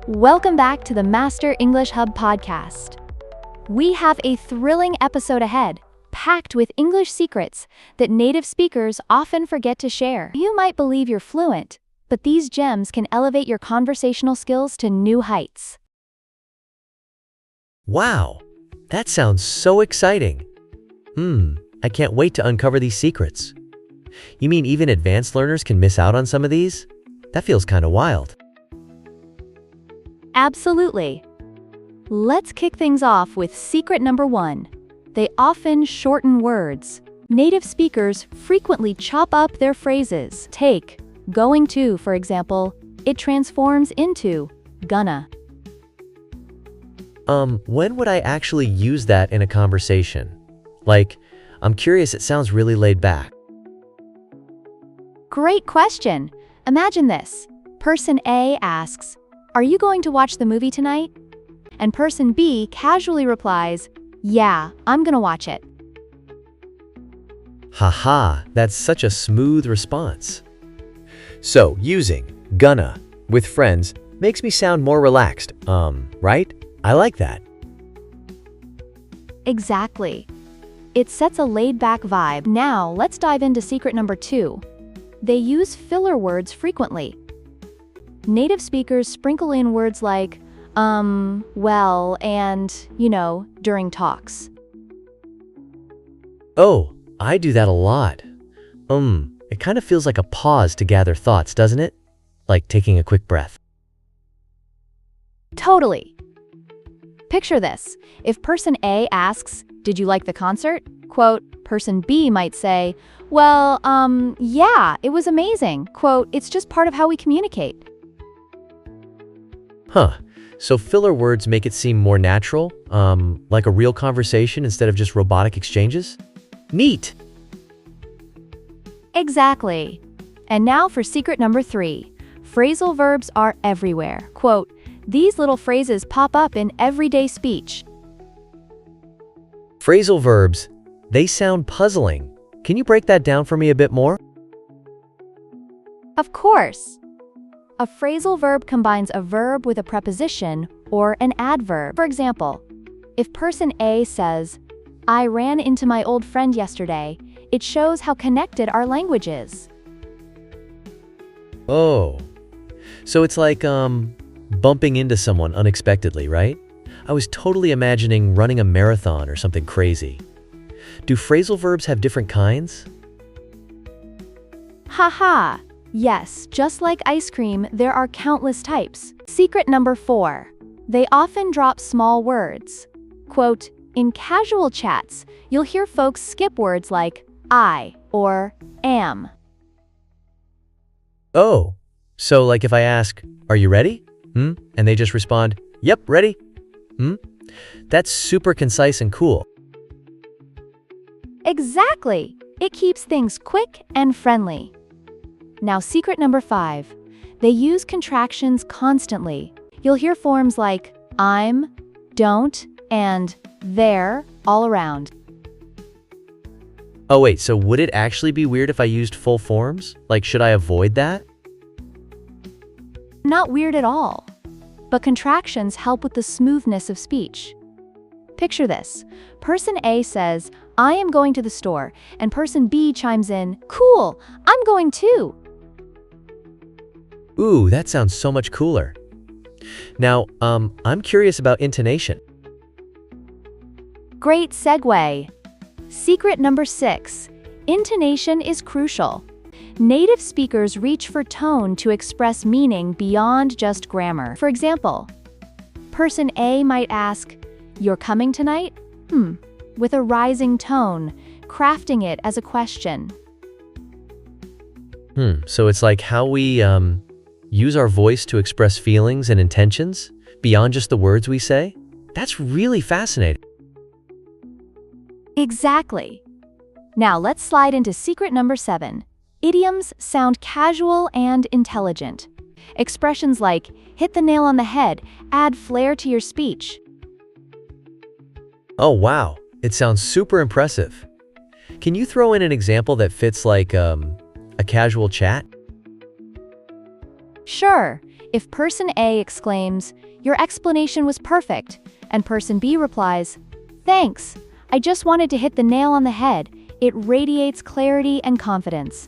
Welcome back to the Master English Hub podcast. We have a thrilling episode ahead, packed with English secrets that native speakers often forget to share. You might believe you're fluent, but these gems can elevate your conversational skills to new heights. Wow, that sounds so exciting. I can't wait to uncover these secrets. You mean even advanced learners can miss out on some of these? That feels kind of wild. Absolutely. Let's kick things off with secret number 1. They often shorten words. Native speakers frequently chop up their phrases. Take going to, for example. It transforms into gonna. When would I actually use that in a conversation? Like, I'm curious, it sounds really laid back. Great question. Imagine this. Person A asks, "Are you going to watch the movie tonight?" And person B casually replies, "Yeah, I'm gonna watch it." Haha, that's such a smooth response. So, using gonna with friends makes me sound more relaxed, right? I like that. Exactly. It sets a laid-back vibe. Now, let's dive into secret number 2. They use filler words frequently. Native speakers sprinkle in words like, well, and, during talks. Oh, I do that a lot. It kind of feels like a pause to gather thoughts, doesn't it? Like taking a quick breath. Totally. Picture this. If person A asks, "Did you like the concert?" Quote, person B might say, "Well, yeah, it was amazing." Quote, "It's just part of how we communicate." So filler words make it seem more natural, like a real conversation instead of just robotic exchanges? Neat! Exactly. And now for secret number 3. Phrasal verbs are everywhere. Quote, "These little phrases pop up in everyday speech." Phrasal verbs, they sound puzzling. Can you break that down for me a bit more? Of course. A phrasal verb combines a verb with a preposition or an adverb. For example, if person A says, "I ran into my old friend yesterday," it shows how connected our language is. Oh, so it's like, bumping into someone unexpectedly, right? I was totally imagining running a marathon or something crazy. Do phrasal verbs have different kinds? Haha. Yes, just like ice cream, there are countless types. Secret number 4. They often drop small words. Quote, "In casual chats, you'll hear folks skip words like I or am." Oh, so like if I ask, "Are you ready?" And they just respond, "Yep, ready." That's super concise and cool. Exactly. It keeps things quick and friendly. Now, secret number 5. They use contractions constantly. You'll hear forms like I'm, don't, and there all around. Oh wait, so would it actually be weird if I used full forms? Like, should I avoid that? Not weird at all. But contractions help with the smoothness of speech. Picture this. Person A says, "I am going to the store," and person B chimes in, "Cool, I'm going too." Ooh, that sounds so much cooler. Now, I'm curious about intonation. Great segue. Secret number 6. Intonation is crucial. Native speakers reach for tone to express meaning beyond just grammar. For example, person A might ask, "You're coming tonight?" With a rising tone, crafting it as a question. So it's like how we use our voice to express feelings and intentions beyond just the words we say? That's really fascinating. Exactly. Now let's slide into secret number 7. Idioms sound casual and intelligent. Expressions like "hit the nail on the head" add flair to your speech. Oh wow, it sounds super impressive. Can you throw in an example that fits like a casual chat? Sure, If person A exclaims, "Your explanation was perfect," and person B replies, "Thanks, I just wanted to hit the nail on the head," it radiates clarity and confidence.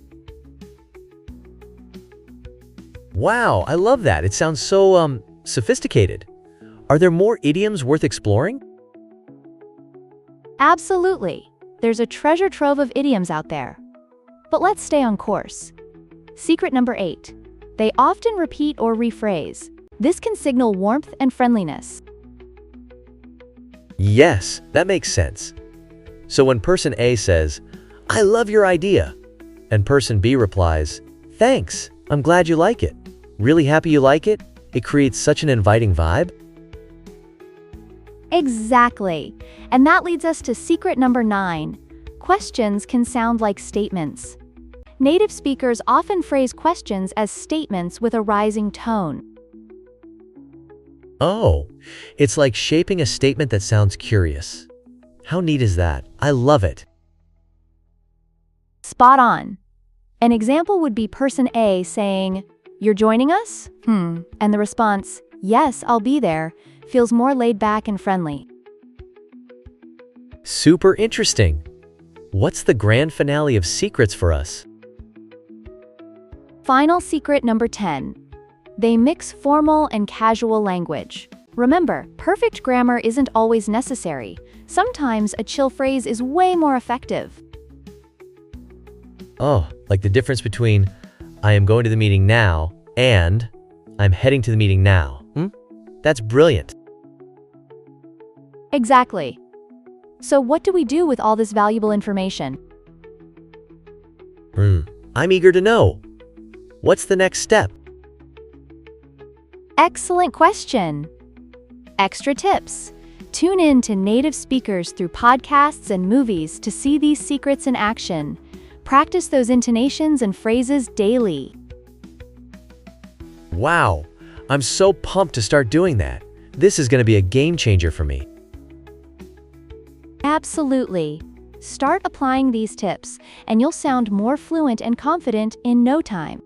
Wow, I love that. It sounds so, sophisticated. Are there more idioms worth exploring? Absolutely. There's a treasure trove of idioms out there. But let's stay on course. Secret number 8. They often repeat or rephrase. This can signal warmth and friendliness. Yes, that makes sense. So when person A says, "I love your idea," and person B replies, "Thanks, I'm glad you like it. Really happy you like it," it creates such an inviting vibe. Exactly. And that leads us to secret number 9. Questions can sound like statements. Native speakers often phrase questions as statements with a rising tone. Oh, it's like shaping a statement that sounds curious. How neat is that? I love it. Spot on. An example would be person A saying, "You're joining us?" And the response, "Yes, I'll be there," feels more laid back and friendly. Super interesting. What's the grand finale of secrets for us? Final secret number 10. They mix formal and casual language. Remember, perfect grammar isn't always necessary. Sometimes a chill phrase is way more effective. Oh, like the difference between "I am going to the meeting now" and "I'm heading to the meeting now." That's brilliant. Exactly. So what do we do with all this valuable information? I'm eager to know. What's the next step? Excellent question. Extra tips. Tune in to native speakers through podcasts and movies to see these secrets in action. Practice those intonations and phrases daily. Wow, I'm so pumped to start doing that. This is going to be a game changer for me. Absolutely. Start applying these tips, and you'll sound more fluent and confident in no time.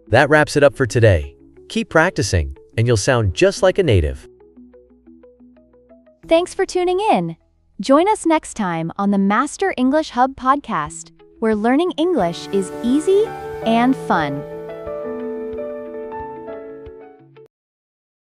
That wraps it up for today. Keep practicing, and you'll sound just like a native. Thanks for tuning in. Join us next time on the Master English Hub podcast, where learning English is easy and fun.